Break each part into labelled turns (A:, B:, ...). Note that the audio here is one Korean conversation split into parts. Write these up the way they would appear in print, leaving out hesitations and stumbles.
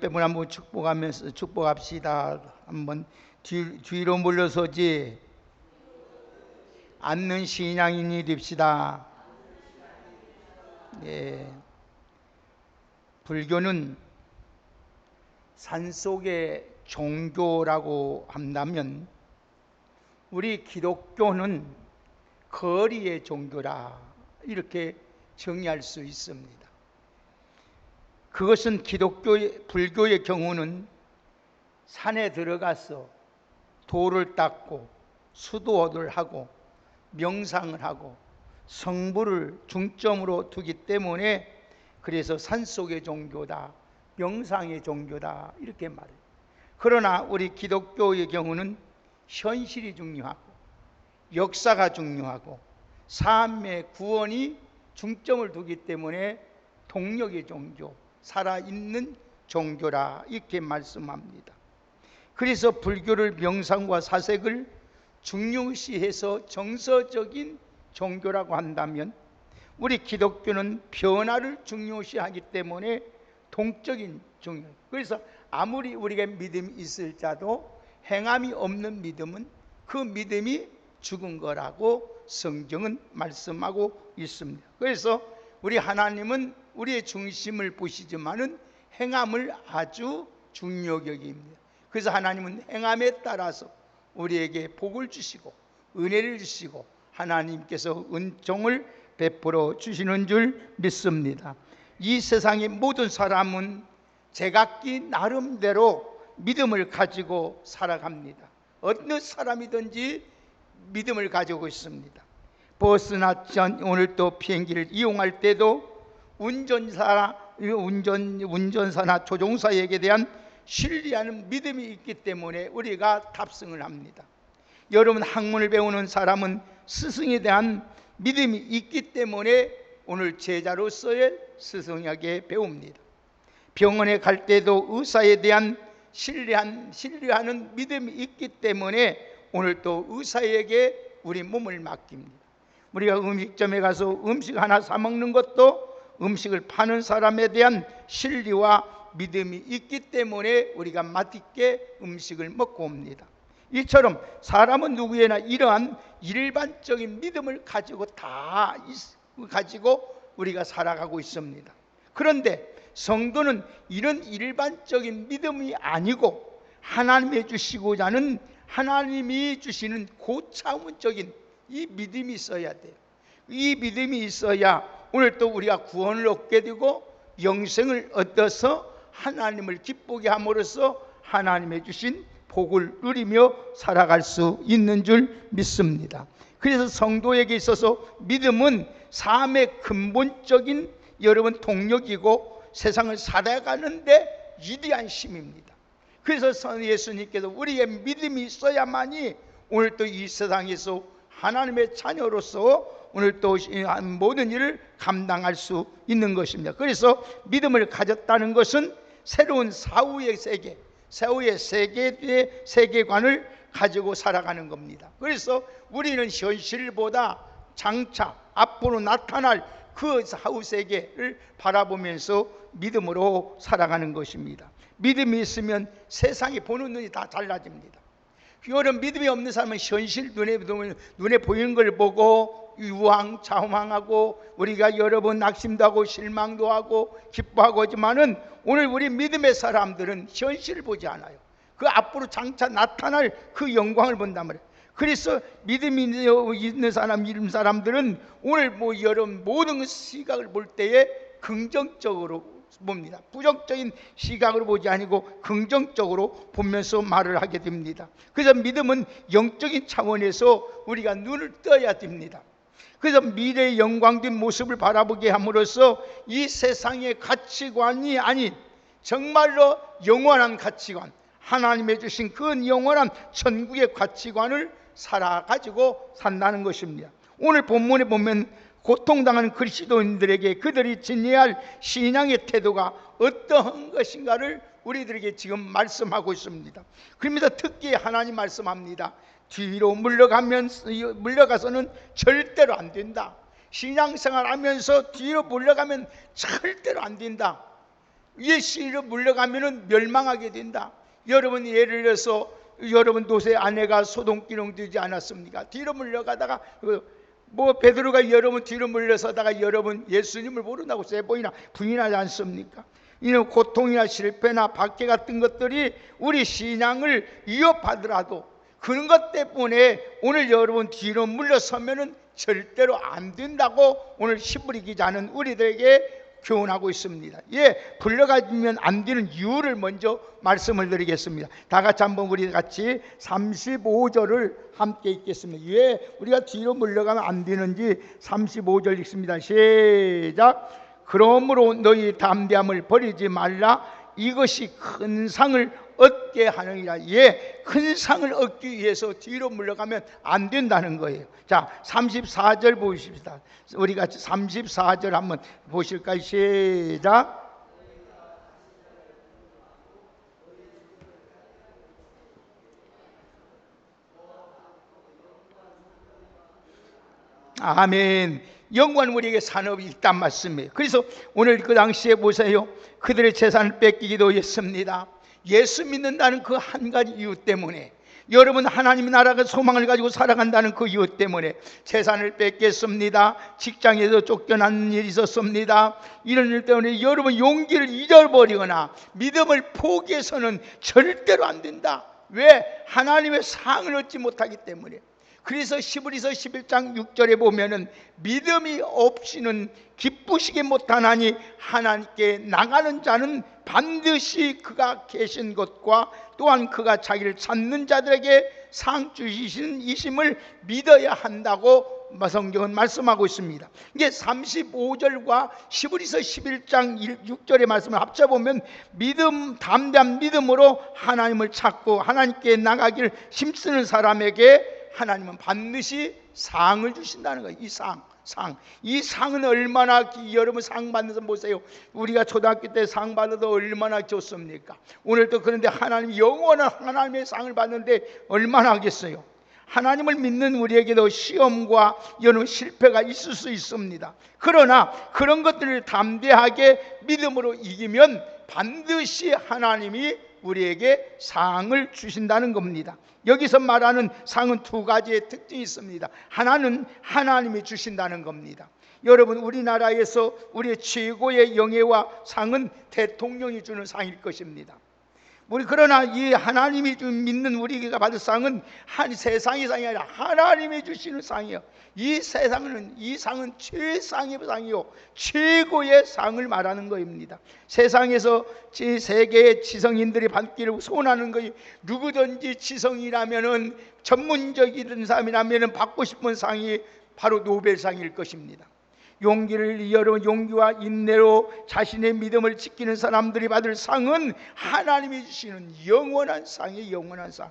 A: 빼분 한번 축복하면서 축복합시다. 한번 뒤로 물러서지 않는 신앙인이 됩시다. 예. 불교는 산속의 종교라고 한다면 우리 기독교는 거리의 종교라 이렇게 정의할 수 있습니다. 그것은 불교의 경우는 산에 들어가서 돌을 닦고 수도를 하고 명상을 하고 성부를 중점으로 두기 때문에 그래서 산속의 종교다, 명상의 종교다 이렇게 말해요. 그러나 우리 기독교의 경우는 현실이 중요하고 역사가 중요하고 삶의 구원이 중점을 두기 때문에 동력의 종교, 살아있는 종교라 이렇게 말씀합니다. 그래서 불교를 명상과 사색을 중요시해서 정서적인 종교라고 한다면 우리 기독교는 변화를 중요시하기 때문에 동적인 종교. 그래서 아무리 우리가 믿음이 있을 자도 행함이 없는 믿음은 그 믿음이 죽은 거라고 성경은 말씀하고 있습니다. 그래서 우리 하나님은 우리의 중심을 보시지만은 행함을 아주 중요하게 여깁니다. 그래서 하나님은 행함에 따라서 우리에게 복을 주시고 은혜를 주시고 하나님께서 은총을 베풀어 주시는 줄 믿습니다. 이 세상의 모든 사람은 제각기 나름대로 믿음을 가지고 살아갑니다. 어느 사람이든지 믿음을 가지고 있습니다. 버스나 오늘 또 비행기를 이용할 때도 운전사나 조종사에게 대한 신뢰하는 믿음이 있기 때문에 우리가 탑승을 합니다. 여러분 학문을 배우는 사람은 스승에 대한 믿음이 있기 때문에 오늘 제자로서의 스승에게 배웁니다. 병원에 갈 때도 의사에 대한 신뢰하는 믿음이 있기 때문에 오늘 또 의사에게 우리 몸을 맡깁니다. 우리가 음식점에 가서 음식 하나 사 먹는 것도 음식을 파는 사람에 대한 신뢰와 믿음이 있기 때문에 우리가 맛있게 음식을 먹고 옵니다. 이처럼 사람은 누구에나 이러한 일반적인 믿음을 가지고 우리가 살아가고 있습니다. 그런데 성도는 이런 일반적인 믿음이 아니고 하나님이 주시고자 하는 하나님이 주시는 고차원적인 이 믿음이 있어야 돼요. 이 믿음이 있어야 오늘 또 우리가 구원을 얻게 되고 영생을 얻어서 하나님을 기쁘게 함으로써 하나님의 주신 복을 누리며 살아갈 수 있는 줄 믿습니다. 그래서 성도에게 있어서 믿음은 삶의 근본적인 여러분 동력이고 세상을 살아가는데 위대한 힘입니다. 그래서 예수님께서 우리의 믿음이 있어야만이 오늘 또 이 세상에서 하나님의 자녀로서 오늘 또 모든 일을 감당할 수 있는 것입니다. 그래서 믿음을 가졌다는 것은 새로운 사후의 세계, 새우의 세계관을 가지고 살아가는 겁니다. 그래서 우리는 현실보다 장차 앞으로 나타날 그 사후 세계를 바라보면서 믿음으로 살아가는 것입니다. 믿음이 있으면 세상이 보는 눈이 다 달라집니다. 여러분 믿음이 없는 사람은 현실 눈에 보이는 걸 보고 유황자황하고 우리가 여러 번 낙심도 하고 실망도 하고 기뻐하고 하지만은 오늘 우리 믿음의 사람들은 현실을 보지 않아요. 그 앞으로 장차 나타날 그 영광을 본단 말이에요. 그래서 믿음이 있는 사람들은 오늘 여러분 모든 시각을 볼 때에 긍정적으로 봅니다. 부정적인 시각으로 보지 아니고 긍정적으로 보면서 말을 하게 됩니다. 그래서 믿음은 영적인 차원에서 우리가 눈을 떠야 됩니다. 그래서 미래의 영광된 모습을 바라보게 함으로써 이 세상의 가치관이 아닌 정말로 영원한 가치관, 하나님의 주신 그 영원한 천국의 가치관을 살아가지고 산다는 것입니다. 오늘 본문에 보면 고통당하는 그리스도인들에게 그들이 지녀야 할 신앙의 태도가 어떠한 것인가를 우리들에게 지금 말씀하고 있습니다. 그러면서 특히 하나님 말씀합니다. 뒤로 물러가서는 절대로 안 된다. 신앙생활 하면서 뒤로 물러가면 절대로 안 된다. 이 시로 물러가면은 멸망하게 된다. 여러분 예를 들어서 여러분 노새 아내가 소동기능 되지 않았습니까? 뒤로 물러가다가 뭐 베드로가 여러분 뒤로 물러서다가 여러분 예수님을 모른다고 세 보이나 부인하지 않습니까? 이는 고통이나 실패나 박해 같은 것들이 우리 신앙을 위협하더라도 그런 것 때문에 오늘 여러분 뒤로 물러서면은 절대로 안 된다고 오늘 히브리 기자는 우리들에게 교훈하고 있습니다. 불러가면 안 되는 이유를 먼저 말씀을 드리겠습니다. 다 같이 한번 우리 같이 35절을 함께 읽겠습니다. 왜 우리가 뒤로 물러가면 안 되는지 35절 읽습니다. 시작. 그러므로 너희 담대함을 버리지 말라. 이것이 큰 상을 얻게 하느니라. 큰 상을 얻기 위해서 뒤로 물러가면 안 된다는 거예요. 자, 34절 보십시다. 우리 같이 34절 한번 보실까요? 시작. 아멘. 영광은 우리에게 산업이 있단 말씀이에요. 그래서 오늘 그 당시에 보세요. 그들의 재산을 뺏기기도 했습니다. 예수 믿는다는 그 한 가지 이유 때문에, 여러분 하나님 나라가 소망을 가지고 살아간다는 그 이유 때문에 재산을 뺏겼습니다. 직장에서 쫓겨나는 일이 있었습니다. 이런 일 때문에 여러분 용기를 잊어버리거나 믿음을 포기해서는 절대로 안 된다. 왜? 하나님의 상을 얻지 못하기 때문에. 그래서 히브리서 11장 6절에 보면은 믿음이 없이는 기쁘시게 못하나니 하나님께 나가는 자는 반드시 그가 계신 것과 또한 그가 자기를 찾는 자들에게 상 주시는 이심을 믿어야 한다고 성경은 말씀하고 있습니다. 이게 35절과 히브리서 11장 6절의 말씀을 합쳐보면 믿음, 담대한 믿음으로 하나님을 찾고 하나님께 나가길 힘쓰는 사람에게 하나님은 반드시 상을 주신다는 거예요. 이 상은 얼마나 여러분 상 받는 거 보세요. 우리가 초등학교 때 상 받아도 얼마나 좋습니까? 오늘도 그런데 하나님 영원한 하나님의 상을 받는데 얼마나 하겠어요? 하나님을 믿는 우리에게도 시험과 여러 실패가 있을 수 있습니다. 그러나 그런 것들을 담대하게 믿음으로 이기면 반드시 하나님이 우리에게 상을 주신다는 겁니다. 여기서 말하는 상은 두 가지의 특징이 있습니다. 하나는 하나님이 주신다는 겁니다. 여러분 우리나라에서 우리의 최고의 영예와 상은 대통령이 주는 상일 것입니다. 그러나 이 하나님이 믿는 우리가 받을 상은 한 세상의 상이 아니라 하나님이 주시는 상이에요. 이 상은 최상의 상이요 최고의 상을 말하는 것입니다. 세상에서 세계의 지성인들이 받기를 소원하는 것이 누구든지 지성이라면은 전문적인 사람이라면은 받고 싶은 상이 바로 노벨상일 것입니다. 용기와 인내로 자신의 믿음을 지키는 사람들이 받을 상은 하나님이 주시는 영원한 상이에요. 영원한 상.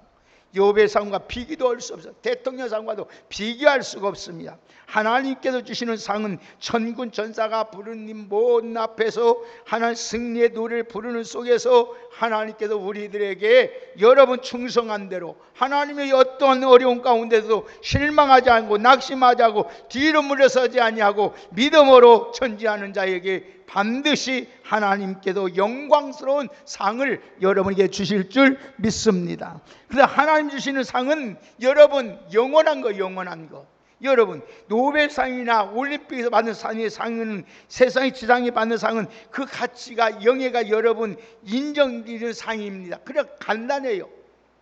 A: 요배상과 비교도 할 수 없어요. 대통령상과도 비교할 수가 없습니다. 하나님께서 주시는 상은 천군 천사가 부르는 문 앞에서 하나님 승리의 노래를 부르는 속에서 하나님께서 우리들에게 여러분 충성한 대로 하나님의 어떠한 어려운 가운데도 실망하지 않고 낙심하지 않고 뒤로 물러서지 아니하고 믿음으로 전진하는 자에게 반드시 하나님께도 영광스러운 상을 여러분에게 주실 줄 믿습니다. 그래서 하나님 주시는 상은 여러분 영원한 거. 여러분 노벨상이나 올림픽에서 받는 상은 세상의 지상이 받는 상은 그 가치가 영예가 여러분 인정되는 상입니다. 그래 간단해요.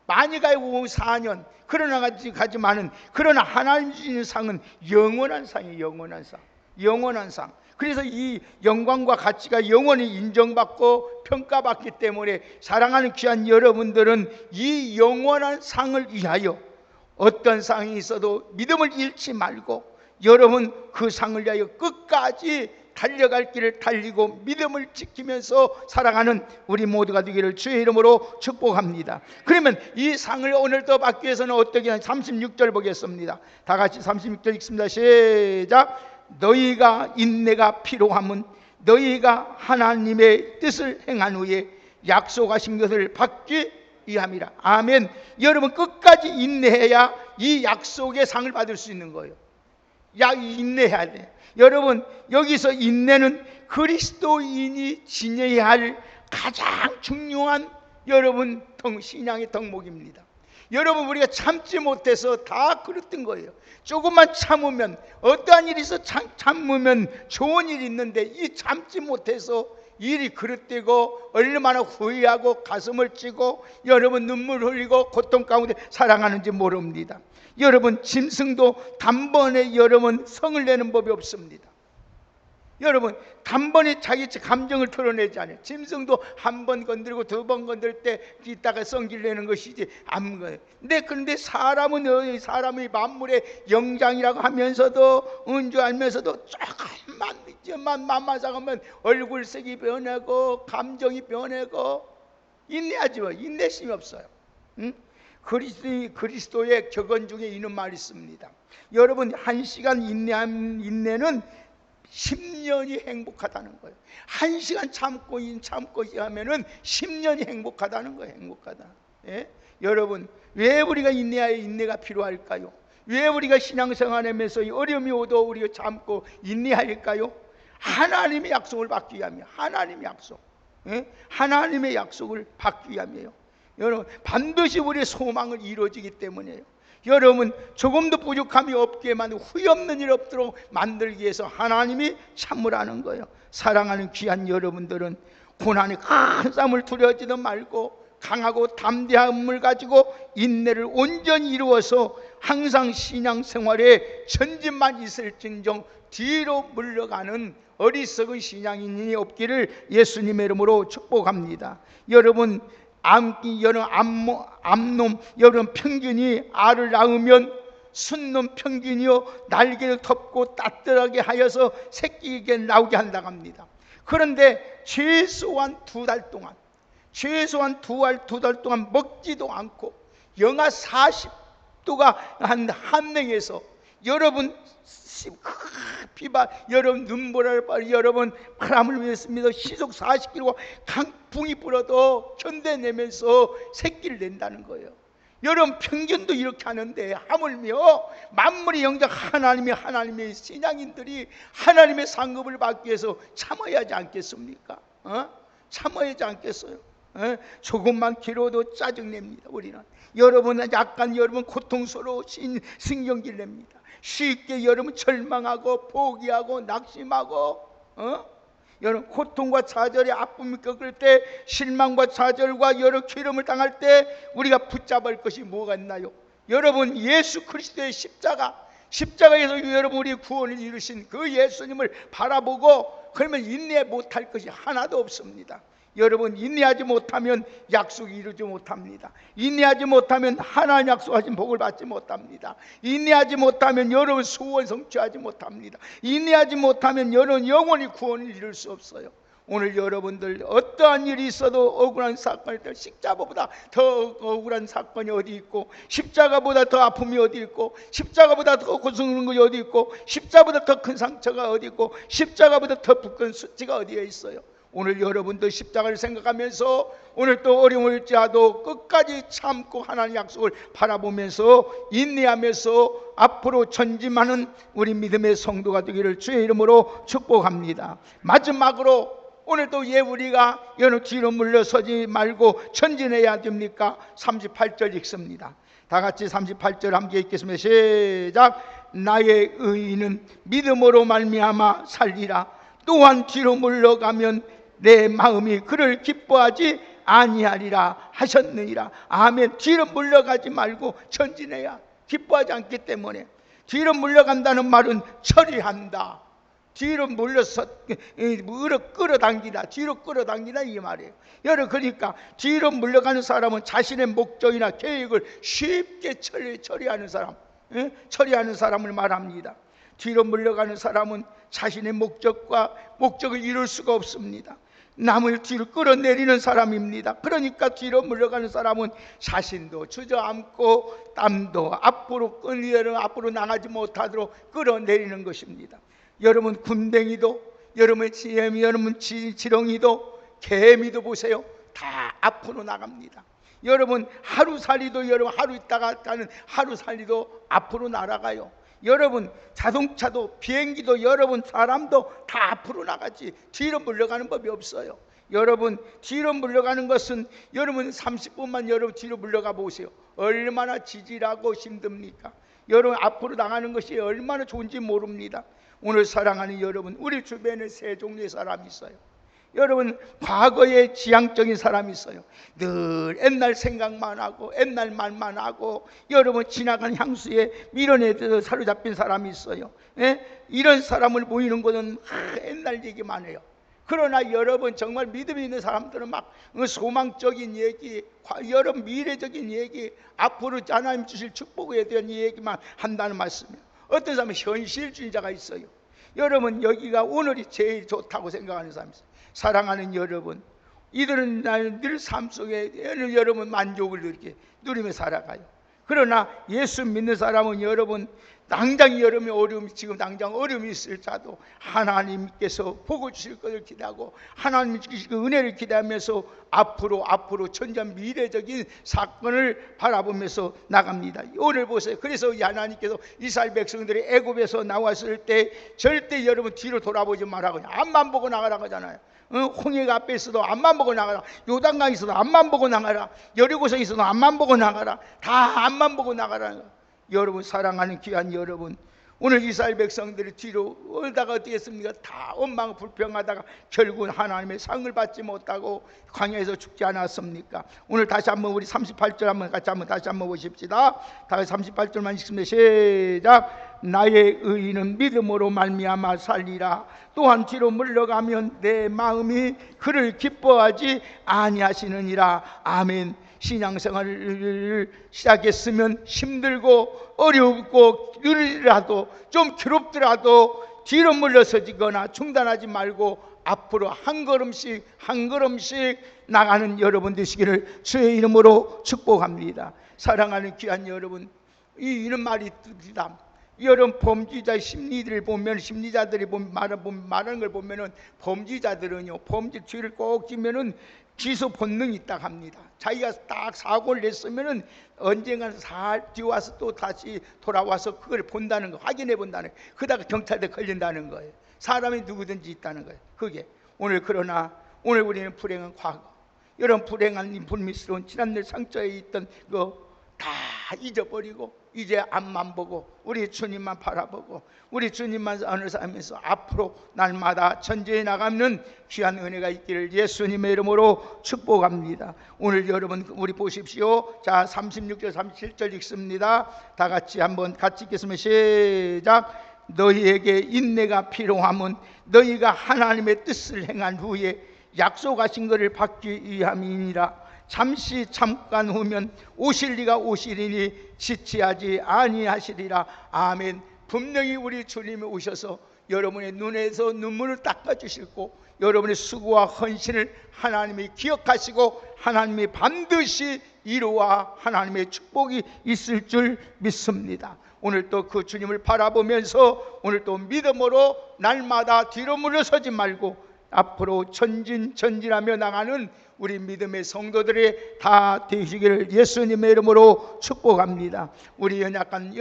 A: 많이 가고 4년 그러나 가지만은 그러나 하나님 주시는 상은 영원한 상이에요. 영원한 상. 그래서 이 영광과 가치가 영원히 인정받고 평가받기 때문에 사랑하는 귀한 여러분들은 이 영원한 상을 위하여 어떤 상이 있어도 믿음을 잃지 말고 여러분 그 상을 위하여 끝까지 달려갈 길을 달리고 믿음을 지키면서 살아가는 우리 모두가 되기를 주의 이름으로 축복합니다. 그러면 이 상을 오늘도 받기 위해서는 어떻게 하냐? 36절 보겠습니다. 다 같이 36절 읽습니다. 시작. 너희가 인내가 필요함은 너희가 하나님의 뜻을 행한 후에 약속하신 것을 받기 위함이라. 아멘. 여러분 끝까지 인내해야 이 약속의 상을 받을 수 있는 거예요. 인내해야 돼. 여러분 여기서 인내는 그리스도인이 지녀야 할 가장 중요한 여러분 신앙의 덕목입니다. 여러분, 우리가 참지 못해서 다 그랬던 거예요. 조금만 참으면, 어떠한 일이 있어 참으면 좋은 일이 있는데, 이 참지 못해서 일이 그릇되고 얼마나 후회하고 가슴을 찌고 여러분 눈물 흘리고 고통 가운데 살아가는지 모릅니다. 여러분, 짐승도 단번에 여러분 성을 내는 법이 없습니다. 여러분, 단번에 자기 감정을 드러내지 않아요. 짐승도 한 번 건들고 두 번 건들 때 이따가 성질 내는 것이지 아무 거예요. 그런데 사람이 만물의 영장이라고 하면서도 은주하면서도 조금만 만만상하면 얼굴색이 변하고 감정이 변하고 인내하지 마. 인내심이 없어요. 응? 그리스도의 격언 중에 이런 말이 있습니다. 여러분, 1시간 인내한 인내는 10년이 행복하다는 거예요. 1시간 참고 하면은 10년이 행복하다는 거예요. 행복하다. 예? 여러분, 왜 우리가 인내가 필요할까요? 왜 우리가 신앙생활하면서 어려움이 오도 우리가 참고 인내할까요? 하나님의 약속을 받기 위함이에요. 하나님의 약속. 예? 하나님의 약속을 받기 위함이에요. 여러분, 반드시 우리의 소망을 이루어지기 때문이에요. 여러분, 조금도 부족함이 없게 만들고 후회 없는 일 없도록 만들기 위해서 하나님이 참으라는 거예요. 사랑하는 귀한 여러분들은 고난의 큰 싸움을 두려워하지도 말고 강하고 담대함을 가지고 인내를 온전히 이루어서 항상 신앙생활에 전진만 있을진정 뒤로 물러가는 어리석은 신앙인이 없기를 예수님의 이름으로 축복합니다. 여러분, 암놈 여러분 평균이 알을 낳으면 순놈 평균이요 날개를 덮고 따뜻하게 하여서 새끼에게 나오게 한다고 합니다. 그런데 최소한 두 달 동안 먹지도 않고 영하 40도가 한랭에서 여러분 여러분 눈보라를 여러분 바람을 위했습니다. 시속 40km가 강풍이 불어도 견뎌내면서 새끼를 낸다는 거예요. 여러분, 평균도 이렇게 하는데 하물며 만물의 영장 하나님의 신앙인들이 하나님의 상급을 받기 위해서 참아야 하지 않겠습니까? 참아야 하지 않겠어요? 조금만 길어도 짜증냅니다. 우리는 여러분 고통스러워 신경질 냅니다. 쉽게 여러분 절망하고 포기하고 낙심하고 여러분 고통과 좌절의 아픔을 겪을 때 실망과 좌절과 여러 괴로움을 당할 때 우리가 붙잡을 것이 뭐가 있나요? 여러분, 예수 그리스도의 십자가에서 여러분 우리 구원을 이루신 그 예수님을 바라보고 그러면 인내 못할 것이 하나도 없습니다. 여러분, 인내하지 못하면 약속이 이루지 못합니다. 인내하지 못하면 하나님 약속하신 복을 받지 못합니다. 인내하지 못하면 여러분 소원 성취하지 못합니다. 인내하지 못하면 여러분 영원히 구원을 이룰 수 없어요. 오늘 여러분들 어떠한 일이 있어도 억울한 사건일 때 십자가보다 더 억울한 사건이 어디 있고, 십자가보다 더 아픔이 어디 있고, 십자가보다 더 고통스러운 것이 어디 있고, 십자가보다 더 큰 상처가 어디 있고, 십자가보다 더 두꺼운 수치가 어디에 있어요. 오늘 여러분들 십자가를 생각하면서 오늘 또 어려울지라도 끝까지 참고 하나님 약속을 바라보면서 인내하면서 앞으로 전진하는 우리 믿음의 성도가 되기를 주의 이름으로 축복합니다. 마지막으로 오늘도 우리가 여느 뒤로 물러서지 말고 전진해야 됩니까? 38절 읽습니다. 다 같이 38절 함께 읽겠습니다. 시작. 나의 의인은 믿음으로 말미암아 살리라. 또한 뒤로 물러가면 내 마음이 그를 기뻐하지 아니하리라 하셨느니라. 아멘. 뒤로 물러가지 말고 전진해야. 기뻐하지 않기 때문에. 뒤로 물러간다는 말은 처리한다. 뒤로 물러서 끌어당기다. 뒤로 끌어당기다 이 말이에요. 여러분, 그러니까 뒤로 물러가는 사람은 자신의 목적이나 계획을 쉽게 처리하는 사람, 처리하는 사람을 말합니다. 뒤로 물러가는 사람은 자신의 목적을 이룰 수가 없습니다. 남을 뒤로 끌어내리는 사람입니다. 그러니까 뒤로 물러가는 사람은 자신도 주저앉고 땀도 앞으로 나가지 못하도록 끌어내리는 것입니다. 여러분, 군뱅이도, 여러분 지렁이도, 개미도 보세요. 다 앞으로 나갑니다. 여러분, 하루살이도 여러분 하루 있다가 가는 하루살이도 앞으로 날아가요. 여러분, 자동차도 비행기도 여러분 사람도 다 앞으로 나가지 뒤로 물러가는 법이 없어요. 여러분 뒤로 물러가는 것은 여러분 30분만 여러분 뒤로 물러가 보세요. 얼마나 지질하고 힘듭니까? 여러분 앞으로 나가는 것이 얼마나 좋은지 모릅니다. 오늘 사랑하는 여러분, 우리 주변에 세 종류의 사람이 있어요. 여러분 과거에 지향적인 사람이 있어요. 늘 옛날 생각만 하고 옛날 말만 하고 여러분 지나간 향수에 밀어내서 사로잡힌 사람이 있어요. 예? 이런 사람을 보이는 것은 옛날 얘기만 해요. 그러나 여러분 정말 믿음이 있는 사람들은 막 소망적인 얘기, 여러분 미래적인 얘기, 앞으로 하나님 주실 축복에 대한 얘기만 한다는 말씀이에요. 어떤 사람은 현실주의자가 있어요. 여러분 여기가 오늘이 제일 좋다고 생각하는 사람이 있어요. 사랑하는 여러분, 이들은 늘 삶 속에 여러분 만족을 누리며 살아가요. 그러나 예수 믿는 사람은 여러분 당장 여러분의 어려움이 지금 당장 어려움이 있을 자도 하나님께서 복을 주실 것을 기대하고 하나님 주실 은혜를 기대하면서 앞으로 천전 미래적인 사건을 바라보면서 나갑니다. 오늘 보세요. 그래서 하나님께서 이스라엘 백성들이 애굽에서 나왔을 때 절대 여러분 뒤로 돌아보지 말라고 앞만 보고 나가라고 하잖아요. 홍해가 앞에 있어도 앞만 보고 나가라. 요단강에 있어도 앞만 보고 나가라. 여리고성에 있어도 앞만 보고 나가라. 다 앞만 보고 나가라. 여러분 사랑하는 귀한 여러분, 오늘 이스라엘 백성들이 뒤로 오다가 어떻게 했습니까? 다 원망 불평하다가 결국은 하나님의 상을 받지 못하고 광야에서 죽지 않았습니까? 오늘 다시 한번 우리 38절 한번 같이 한번 다시 한번 보십시다. 다시 38절만 읽습니다. 시작. 나의 의인은 믿음으로 말미암아 살리라. 또한 뒤로 물러가면 내 마음이 그를 기뻐하지 아니하시느니라. 아멘. 신앙생활을 시작했으면 힘들고 어렵고 느리더라도 좀 괴롭더라도 뒤로 물러서지거나 중단하지 말고 앞으로 한 걸음씩 나가는 여러분 되시기를 주의 이름으로 축복합니다. 사랑하는 귀한 여러분, 이런 말이 듭니다. 여러분 범죄자의 심리들을 보면, 심리자들이 말하는 걸 보면은 범죄자들은요, 범죄 죄를 꼭 지면은 기소 본능이 있다고 합니다. 자기가 딱 사고를 냈으면은 언젠가 뒤와서 또 다시 돌아와서 그걸 본다는 거, 확인해 본다는 거, 그러다가 경찰대 걸린다는 거예요. 사람이 누구든지 있다는 거예요. 그게 오늘, 그러나 오늘 우리는 불행한 과거, 이런 불행한 불미스러운 지난날 상처에 있던 거 다 잊어버리고 이제 앞만 보고 우리 주님만 바라보고 우리 주님만 안을 살면서 앞으로 날마다 전진해 나가는 귀한 은혜가 있기를 예수님의 이름으로 축복합니다. 오늘 여러분 우리 보십시오. 자, 36절 37절 읽습니다. 다 같이 한번 같이 읽겠습니다. 시작. 너희에게 인내가 필요함은 너희가 하나님의 뜻을 행한 후에 약속하신 것을 받기 위함이니라. 잠깐 후면 오실 리가 오시리니 지체하지 아니하시리라. 아멘. 분명히 우리 주님이 오셔서 여러분의 눈에서 눈물을 닦아주시고 여러분의 수고와 헌신을 하나님이 기억하시고 하나님이 반드시 이루어 하나님의 축복이 있을 줄 믿습니다. 오늘 또 그 주님을 바라보면서 오늘 또 믿음으로 날마다 뒤로 물러서지 말고 앞으로 전진하며 나가는 우리 믿음의 성도들이 다 되시기를 예수님의 이름으로 축복합니다. 우리 연약한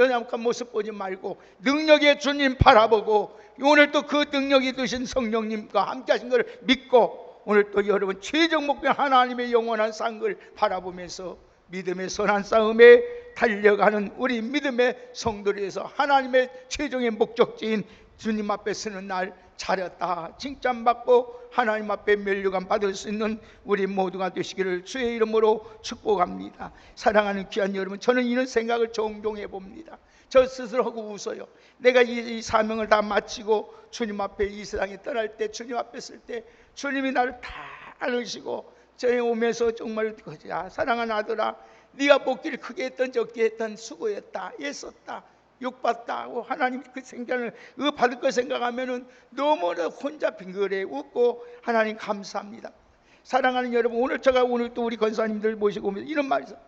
A: 모습 보지 말고 능력의 주님 바라보고 오늘 또 그 능력이 되신 성령님과 함께 하신 것을 믿고 오늘 또 여러분 최종 목표 하나님의 영원한 상을 바라보면서 믿음의 선한 싸움에 달려가는 우리 믿음의 성도들에서 하나님의 최종의 목적지인 주님 앞에 서는 날 잘했다 칭찬받고 하나님 앞에 면류관 받을 수 있는 우리 모두가 되시기를 주의 이름으로 축복합니다. 사랑하는 귀한 여러분, 저는 이런 생각을 종종 해봅니다. 저 스스로 하고 웃어요. 내가 이 사명을 다 마치고 주님 앞에 이 세상에 떠날 때, 주님 앞에 있을 때 주님이 나를 다 안으시고 저에 오면서 정말 사랑하는 아들아, 네가 복기를 크게 했던 적게 했던 수고했다, 애썼다, 욕받다고 하나님 그 생각을 받을 거 생각하면은 너무나 혼자 빙그레 웃고 하나님 감사합니다. 사랑하는 여러분, 오늘 또 우리 권사님들 모시고 오면서 이런 말이 있어요.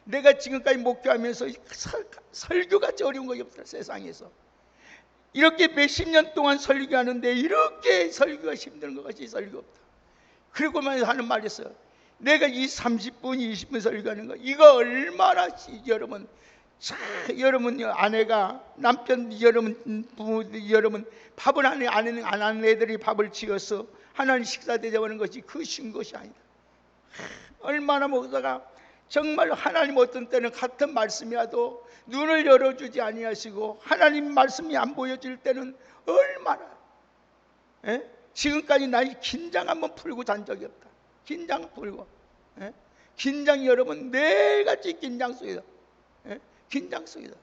A: 내가 지금까지 목회하면서 설교같이 어려운 것이 없다. 세상에서 이렇게 몇십 년 동안 설교하는데 이렇게 설교가 힘든 것 같이 설교 없다. 그리고만 하는 말이 있어요. 내가 이 30분 20분 설교하는 거 이거 얼마나 여러분 아내가 남편 여러분 부모 여러분 밥을 안 하는 애들이 밥을 지어서 하나님 식사 대접하는 것이 그 쉬운 것이 아니다. 얼마나 목사가 정말 하나님 어떤 때는 같은 말씀이라도 눈을 열어주지 아니하시고 하나님 말씀이 안 보여질 때는 얼마나 지금까지 나의 긴장 한번 풀고 잔 적이 없다. 긴장 풀고 긴장이 여러분 매일같이 긴장 속이다. 긴장 속이다.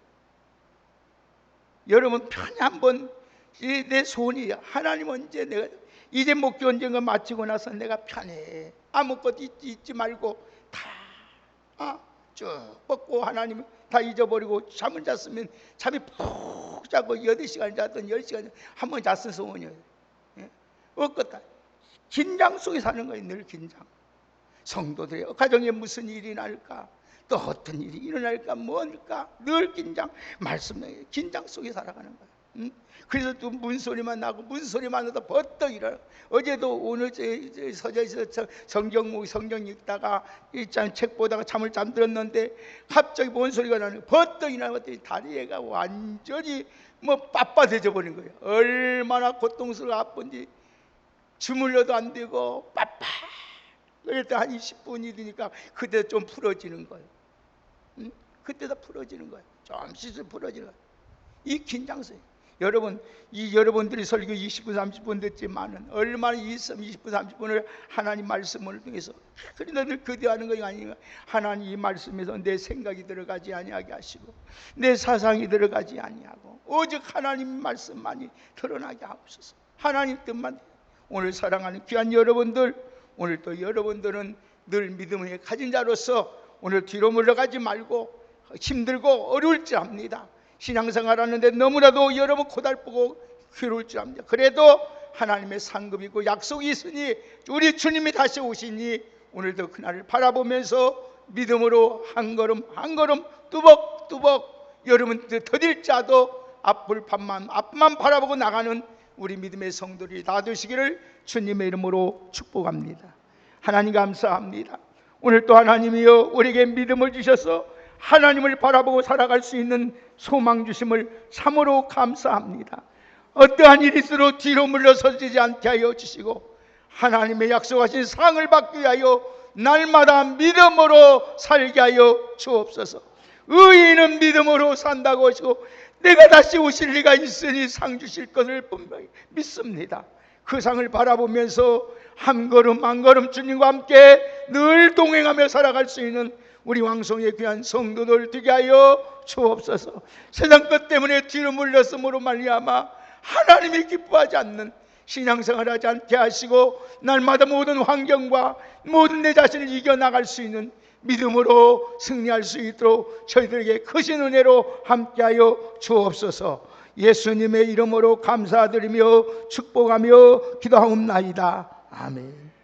A: 여러분 편히 한번 내 소원이야. 하나님 언제 내가 이제 목회 언젠가 마치고 나서 내가 편해. 아무것도 잊지 말고 다 쭉 뻗고 하나님 다 잊어버리고 잠을 잤으면 잠이 푹 자고 8시간 잤든 10시간 한번 잤은 소원이에요. 없겠다. 긴장 속에 사는 거예요. 늘 긴장. 성도들의 가정에 무슨 일이 날까, 또 어떤 일이 일어날까, 뭘까, 늘 긴장. 말씀에 긴장 속에 살아가는 거야. 그래서 또 문소리만 나고 문소리만 나도 버떡 일어나. 어제도 오늘 서재에서 성경 읽다가 책 보다가 잠들었는데 갑자기 뭔 소리가 나는 거야. 버떡 일어나더니 다리가 완전히 빳빳해져 버린 거예요. 얼마나 고통스러워 아픈지 주물러도 안 되고 빳빳. 그럴 때 한 20분이 되니까 그때 좀 풀어지는 거예요. 그때 다 풀어지는 거예요. 좀씩 풀어지는 거예요. 이 긴장성. 여러분, 여러분들이 설교 20분 30분 듣지만은 얼마나 20분 30분을 하나님 말씀을 통해서 그러나 늘 기도하는 것이 아니라 하나님 이 말씀에서 내 생각이 들어가지 아니하게 하시고 내 사상이 들어가지 아니하고 오직 하나님 말씀만이 드러나게 하옵소서. 하나님 뜻만. 오늘 사랑하는 귀한 여러분들, 오늘 또 여러분들은 늘 믿음을 가진 자로서 오늘 뒤로 물러가지 말고 힘들고 어려울 줄 압니다. 신앙생활 하는데 너무나도 여러분 고달프고 괴로울 줄 압니다. 그래도 하나님의 상급이고 약속이 있으니 우리 주님이 다시 오시니 오늘도 그날을 바라보면서 믿음으로 한 걸음 한 걸음 뚜벅뚜벅 여러분들 더딜 자도 앞만 바라보고 나가는 우리 믿음의 성도들이 다 되시기를 주님의 이름으로 축복합니다. 하나님 감사합니다. 오늘 또 하나님이여 우리에게 믿음을 주셔서 하나님을 바라보고 살아갈 수 있는 소망 주심을 참으로 감사합니다. 어떠한 일이 있어도 뒤로 물러서지 않게 하여 주시고 하나님의 약속하신 상을 받기 위하여 날마다 믿음으로 살게 하여 주옵소서. 의인은 믿음으로 산다고 하시고 내가 다시 오실 리가 있으니 상 주실 것을 분명히 믿습니다. 그 상을 바라보면서 한 걸음 한 걸음 주님과 함께 늘 동행하며 살아갈 수 있는 우리 왕성의 귀한 성도들 되게 하여 주옵소서. 세상 것 때문에 뒤로 물렸음으로 말미암아 하나님이 기뻐하지 않는 신앙생활 하지 않게 하시고 날마다 모든 환경과 모든 내 자신을 이겨나갈 수 있는 믿음으로 승리할 수 있도록 저희들에게 크신 은혜로 함께하여 주옵소서. 예수님의 이름으로 감사드리며 축복하며 기도하옵나이다. 아멘.